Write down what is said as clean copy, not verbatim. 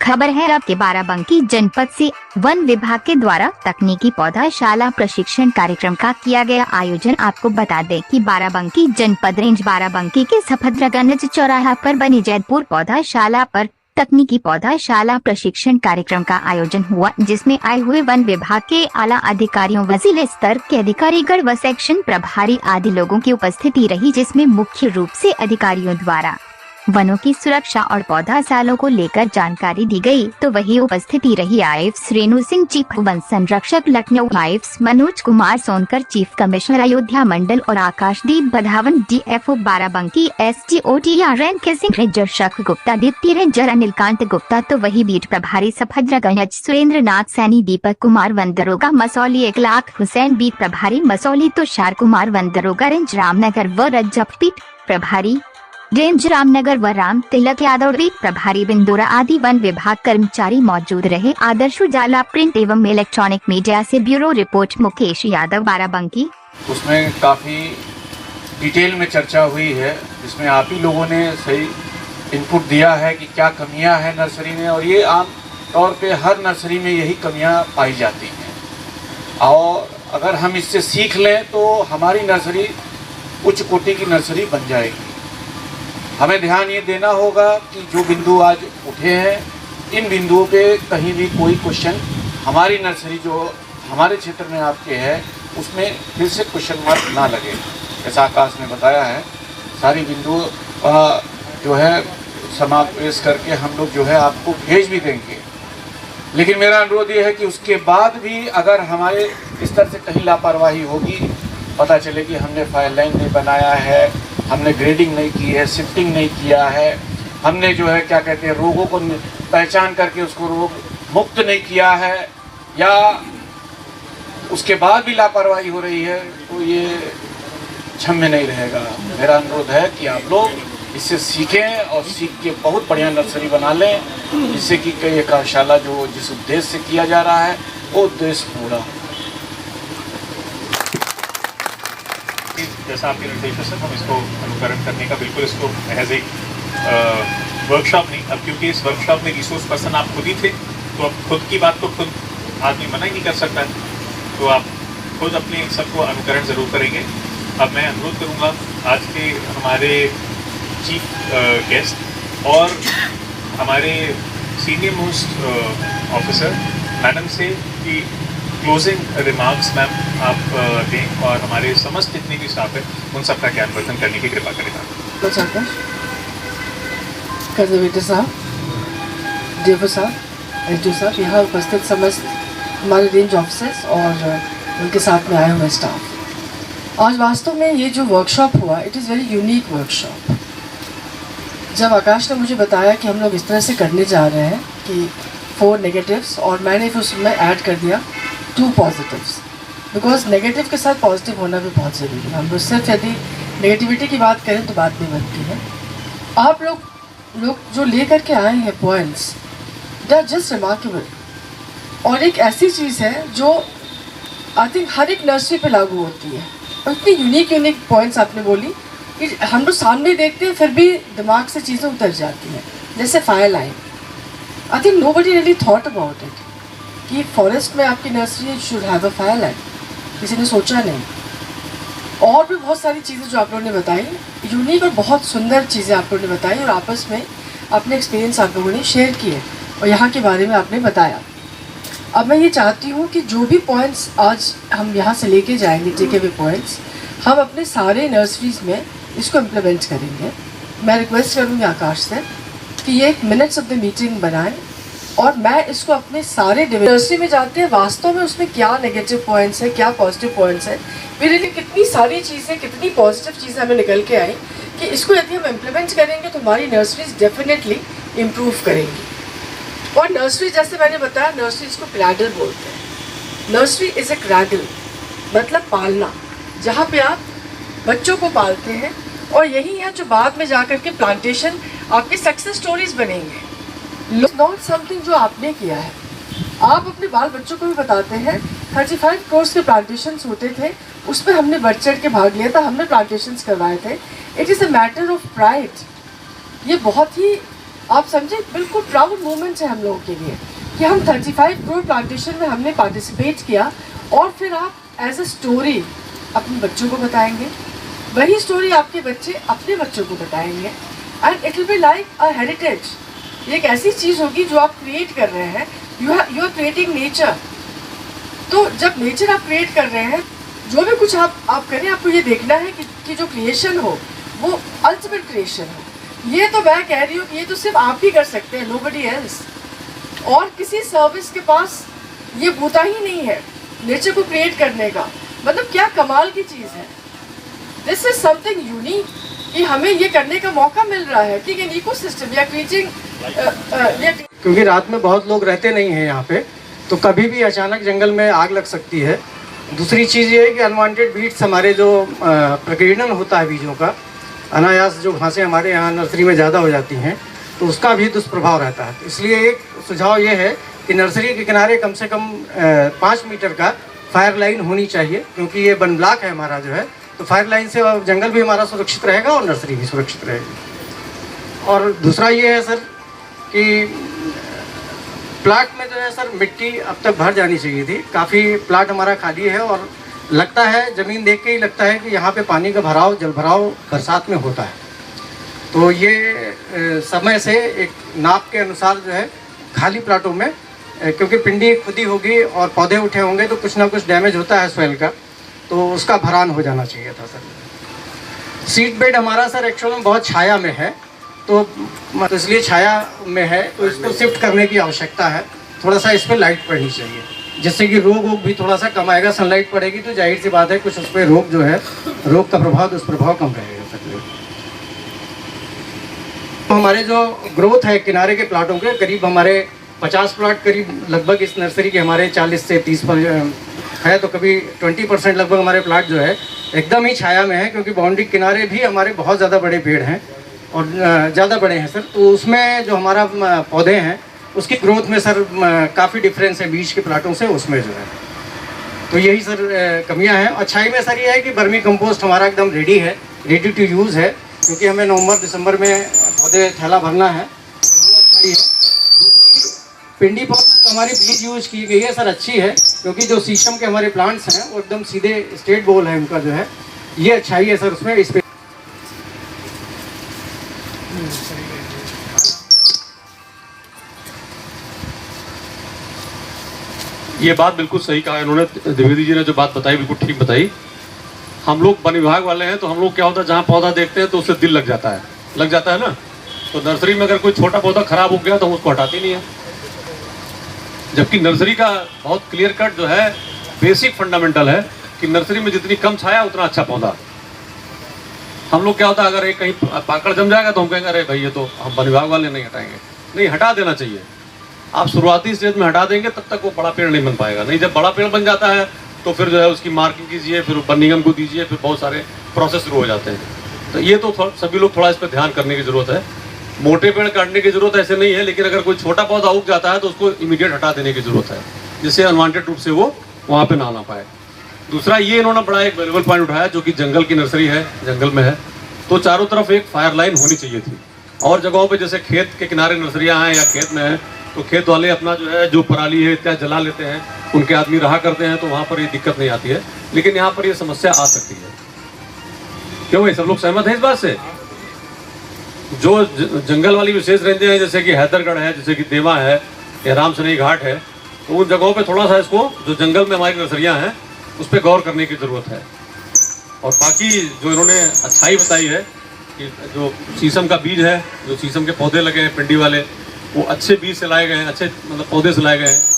खबर है आपके बाराबंकी जनपद से। वन विभाग के द्वारा तकनीकी पौधाशाला प्रशिक्षण कार्यक्रम का किया गया आयोजन। आपको बता दें कि बाराबंकी जनपद रेंज बाराबंकी के सफदरगंज चौराहा पर बनी जैतपुर पौधाशाला पर तकनीकी पौधाशाला प्रशिक्षण कार्यक्रम का आयोजन हुआ, जिसमें आए हुए वन विभाग के आला अधिकारियों व जिले स्तर के अधिकारीगण व सेक्शन प्रभारी आदि लोगों की उपस्थिति रही, जिसमें मुख्य रूप से अधिकारियों द्वारा वनों की सुरक्षा और पौधाशालों को लेकर जानकारी दी गई। तो वही उपस्थिति रही आईएएस रेणु सिंह, चीफ वन संरक्षक Lucknow, IAS Manoj Kumar Sonkar, chief commissioner Ayodhya मंडल और Akashdeep Badhawan, DFO Barabanki, SDO TRN के सिंह, रेंजर शख गुप्ता, डिप्टी रेंजर अनिलकांत गुप्ता। तो वही बीट प्रभारी सफदरगंज सुरेंद्र नाथ सैनी, दीपक कुमार वन दरोगा मसौली, 1 लाख हुसैन बीट प्रभारी मसौली, तुषार कुमार वन दरोगा रेंज रामनगर व रज्जब बीट प्रभारी रेंज रामनगर व राम तिलक यादव बीट प्रभारी बिंदुरा आदि वन विभाग कर्मचारी मौजूद रहे। आदर्श उजाला प्रिंट एवं इलेक्ट्रॉनिक मीडिया से ब्यूरो रिपोर्ट, मुकेश यादव, बाराबंकी। उसमें काफ़ी डिटेल में चर्चा हुई है, जिसमें आप ही लोगों ने सही इनपुट दिया है कि क्या कमियां हैं नर्सरी में, और ये आम तौर पे हर नर्सरी में यही कमियां पाई जाती हैं। और अगर हम इससे सीख लें तो हमारी नर्सरी उच्च कोटि की नर्सरी बन जाएगी। हमें ध्यान ये देना होगा कि जो बिंदु आज उठे हैं, इन बिंदुओं पे कहीं भी कोई क्वेश्चन हमारी नर्सरी जो हमारे क्षेत्र में आपके है उसमें फिर से क्वेश्चन मार्क ना लगे। जैसा आकाश ने बताया है, सारी बिंदु जो है समावेश करके हम लोग जो है आपको भेज भी देंगे। लेकिन मेरा अनुरोध ये है कि उसके बाद भी अगर हमारे स्तर से कहीं लापरवाही होगी, पता चले कि हमने फायर लाइन नहीं बनाया है, हमने ग्रेडिंग नहीं की है, शिफ्टिंग नहीं किया है, हमने जो है क्या कहते हैं रोगों को पहचान करके उसको रोग मुक्त नहीं किया है, या उसके बाद भी लापरवाही हो रही है, तो ये क्षम्य नहीं रहेगा। मेरा अनुरोध है कि आप लोग इससे सीखें और सीख के बहुत बढ़िया नर्सरी बना लें, जिससे कि कई कार्यशाला जो जिस उद्देश्य से किया जा रहा है वो उद्देश्य पूरा हो। जैसा आपके निर्देश से हम इसको अनुकरण करने का बिल्कुल इसको एज ए वर्कशॉप नहीं, अब क्योंकि इस वर्कशॉप में रिसोर्स पर्सन आप खुद ही थे, तो अब खुद की बात तो खुद आदमी मना ही नहीं कर सकता है, तो आप खुद अपने सबको अनुकरण ज़रूर करेंगे। अब मैं अनुरोध करूँगा आज के हमारे चीफ गेस्ट और हमारे सीनियर मोस्ट ऑफिसर मैडम से कि क्लोजिंग रिमार्क्स मैम आप दें और हमारे समस्त जितने भी स्टाफ है उन सबका ज्ञानवर्धन करने की कृपा करें। कंजर्वेटर साहब, डीएफओ साहब, एसडीओ साहब, यहाँ उपस्थित समस्त हमारे रेंज ऑफिसर्स और उनके साथ में आए हुए स्टाफ। आज वास्तव में ये जो वर्कशॉप हुआ, it is very unique workshop. जब आकाश ने मुझे बताया कि हम लोग इस तरह से करने जा रहे हैं कि 4 नेगेटिव्स और मैंने फिर उसमें ऐड कर दिया 2 पॉजिटिव्स, बिकॉज नेगेटिव के साथ पॉजिटिव होना भी बहुत ज़रूरी है। हम लोग सिर्फ यदि नेगेटिविटी की बात करें तो बात नहीं बनती है। आप लोग जो लेकर के आए हैं points, they are just remarkable, और एक ऐसी चीज़ है जो आई थिंक हर एक नर्सरी पे लागू होती है। और इतनी यूनिक पॉइंट्स आपने बोली कि हम लोग सामने देखते हैं फिर भी दिमाग से चीज़ें उतर जाती हैं। जैसे fire line, I think nobody really thought about it कि फॉरेस्ट में आपकी nursery should have a fire line, किसी ने सोचा नहीं। और भी बहुत सारी चीज़ें जो आप लोगों ने बताई, यूनिक और बहुत सुंदर चीज़ें आप लोगों ने बताई, और आपस में अपने एक्सपीरियंस आप लोगों ने शेयर किए और यहाँ के बारे में आपने बताया। अब मैं ये चाहती हूँ कि जो भी पॉइंट्स आज हम यहाँ से लेके जाएंगे, टेक अवे पॉइंट्स, हम अपने सारे नर्सरीज़ में इसको इम्प्लीमेंट करेंगे। मैं रिक्वेस्ट करूँगी आकाश से कि ये एक मिनट्स ऑफ द मीटिंग बनाएं, और मैं इसको अपने सारे नर्सरी में जाते हैं वास्तव में उसमें क्या नेगेटिव पॉइंट्स है, क्या पॉजिटिव पॉइंट्स है, मेरे लिए कितनी सारी चीज़ें, कितनी पॉजिटिव चीज़ें हमें निकल के आई कि इसको यदि हम इम्प्लीमेंट करेंगे तो हमारी नर्सरीज डेफिनेटली इम्प्रूव करेंगी। और नर्सरी, जैसे मैंने बताया, नर्सरी इसको क्रैडल बोलते हैं। नर्सरी इज़ ए क्रैडल, मतलब पालना, जहाँ पे आप बच्चों को पालते हैं, और यही है जो बाद में जा कर के प्लांटेशन आपकी सक्सेस स्टोरीज बनेंगे। नॉट समथिंग जो आपने किया है, आप अपने बाल बच्चों को भी बताते हैं। 35 करोड़ के प्लांटेशंस होते थे, उस पर हमने बढ़ चढ़ के भाग लिया था, हमने प्लांटेशंस करवाए थे। It is a matter of pride. ये बहुत ही आप समझे, बिल्कुल प्राउड मोमेंट है हम लोगों के लिए कि हम 35 करोड़ प्लांटेशन में हमने पार्टिसिपेट किया। और फिर आप एज अ स्टोरी अपने बच्चों को बताएंगे, वही स्टोरी आपके बच्चे अपने बच्चों को बताएंगे, and it will be like a heritage. ये एक ऐसी चीज़ होगी जो आप क्रिएट कर रहे हैं, यू आर क्रिएटिंग नेचर। तो जब नेचर आप क्रिएट कर रहे हैं, जो भी कुछ आप करें, आपको ये देखना है कि जो क्रिएशन हो वो अल्टीमेट क्रिएशन हो। ये तो मैं कह रही हूँ कि ये तो सिर्फ आप ही कर सकते हैं, नोबडी एल्स। और किसी सर्विस के पास ये बूता ही नहीं है नेचर को क्रिएट करने का। मतलब क्या कमाल की चीज़ है। दिस इज समथिंग यूनिक कि हमें ये करने का मौका मिल रहा है कि एन इकोसिस्टम या क्रिएटिंग। क्योंकि रात में बहुत लोग रहते नहीं हैं यहाँ पे, तो कभी भी अचानक जंगल में आग लग सकती है। दूसरी चीज़ ये है कि अनवांटेड बीट्स, हमारे जो प्रकीर्णन होता है बीजों का, अनायास जो घासें हमारे यहाँ नर्सरी में ज़्यादा हो जाती हैं, तो उसका भी दुष्प्रभाव रहता है। इसलिए एक सुझाव ये है कि नर्सरी के किनारे कम से कम 5 मीटर का फायर लाइन होनी चाहिए, क्योंकि ये वन ब्लॉक है हमारा जो है, तो फायर लाइन से जंगल भी हमारा सुरक्षित रहेगा और नर्सरी भी सुरक्षित रहेगी। और दूसरा ये है सर कि प्लाट में जो है सर मिट्टी अब तक भर जानी चाहिए थी। काफ़ी प्लाट हमारा खाली है और लगता है, ज़मीन देख के ही लगता है कि यहाँ पे पानी का भराव, जल भराव बरसात में होता है। तो ये समय से एक नाप के अनुसार जो है खाली प्लाटों में, क्योंकि पिंडी खुदी होगी और पौधे उठे होंगे तो कुछ ना कुछ डैमेज होता है सॉइल का, तो उसका भरान हो जाना चाहिए था सर। सीड बेड हमारा सर एक्चुअल में बहुत छाया में है, तो इसलिए छाया में है, तो इसको शिफ्ट करने की आवश्यकता है। थोड़ा सा इस पर लाइट पड़नी चाहिए, जिससे कि रोग भी थोड़ा सा कम आएगा। सनलाइट पड़ेगी तो जाहिर सी बात है कुछ उस पर रोग जो है, रोग का प्रभाव, दुष्प्रभाव कम रहेगा सर। तो हमारे जो ग्रोथ है किनारे के प्लाटों के, करीब हमारे 50 प्लाट करीब लगभग इस नर्सरी के हमारे 40 से 30 पर है, तो कभी 20% लगभग हमारे प्लाट जो है एकदम ही छाया में है, क्योंकि बाउंड्री किनारे भी हमारे बहुत ज़्यादा बड़े पेड़ हैं और ज़्यादा बड़े हैं सर। तो उसमें जो हमारा पौधे हैं उसकी ग्रोथ में सर काफ़ी डिफरेंस है बीच के प्लाटों से, उसमें जो है। तो यही सर कमियां हैं। अच्छाई में सर ये है कि वर्मी कंपोस्ट हमारा एकदम रेडी है, रेडी टू यूज़ है, क्योंकि हमें नवंबर दिसंबर में पौधे थैला भरना है, तो वो अच्छाई है। पिंडी पॉट में तो हमारी बीज यूज की गई है सर, अच्छी है, क्योंकि जो शीशम के हमारे प्लांट्स हैं वो एकदम सीधे स्ट्रेट बोल है उनका जो है, ये अच्छाई है सर उसमें। इस पे ये बात बिल्कुल सही कहा इन्होंने, द्विवेदी जी ने जो बात बताई बिल्कुल ठीक बताई। हम लोग वन विभाग वाले हैं, तो हम लोग क्या होता है, जहाँ पौधा देखते हैं तो उससे दिल लग जाता है ना। तो नर्सरी में अगर कोई छोटा पौधा खराब हो गया तो हम उसको हटाते नहीं है, जबकि नर्सरी का बहुत क्लियर कट जो है बेसिक फंडामेंटल है कि नर्सरी में जितनी कम छाया उतना अच्छा पौधा। हम लोग क्या होता है, अगर एक कहीं पाकड़ जम जाएगा तो हम कहेंगे अरे भाई ये तो हम वन विभाग वाले नहीं हटाएंगे। नहीं, हटा देना चाहिए। आप शुरुआती स्टेज में हटा देंगे तब तक वो बड़ा पेड़ नहीं बन पाएगा। नहीं, जब बड़ा पेड़ बन जाता है तो फिर जो है उसकी मार्किंग कीजिए, फिर वन निगम को दीजिए, फिर बहुत सारे प्रोसेस शुरू हो जाते हैं। तो ये तो सभी लोग थोड़ा इस पर ध्यान करने की ज़रूरत है। मोटे पेड़ काटने की ज़रूरत ऐसे नहीं है, लेकिन अगर कोई छोटा पौधा उग जाता है तो उसको इमीडिएट हटा देने की ज़रूरत है, जिससे अनवांटेड रूप से वो वहाँ पे ना आ पाए। दूसरा ये इन्होंने बड़ा एक वैल्यूबल पॉइंट उठाया, जो कि जंगल की नर्सरी है, जंगल में है, तो चारों तरफ एक फायर लाइन होनी चाहिए थी। और जगहों पे जैसे खेत के किनारे नर्सरियाँ हैं या खेत में है, तो खेत वाले अपना जो है जो पराली है इत्यादि जला लेते हैं, उनके आदमी रहा करते हैं, तो वहाँ पर ये दिक्कत नहीं आती है। लेकिन यहाँ पर ये समस्या आ सकती है। क्यों भाई, सब लोग सहमत हैं इस बात से? जो जंगल वाली विशेष रेंजें हैं, जैसे कि हैदरगढ़ है, जैसे कि देवा है या रामसनई घाट है, तो उन जगहों पे थोड़ा सा इसको, जो जंगल में हमारी नर्सरियाँ हैं, उस पर गौर करने की ज़रूरत है। और बाकी जो इन्होंने अच्छाई बताई है कि जो शीशम का बीज है, जो शीशम के पौधे लगे हैं पिंडी वाले, वो अच्छे बीज से लाए गए हैं, अच्छे मतलब पौधे से लाए गए हैं।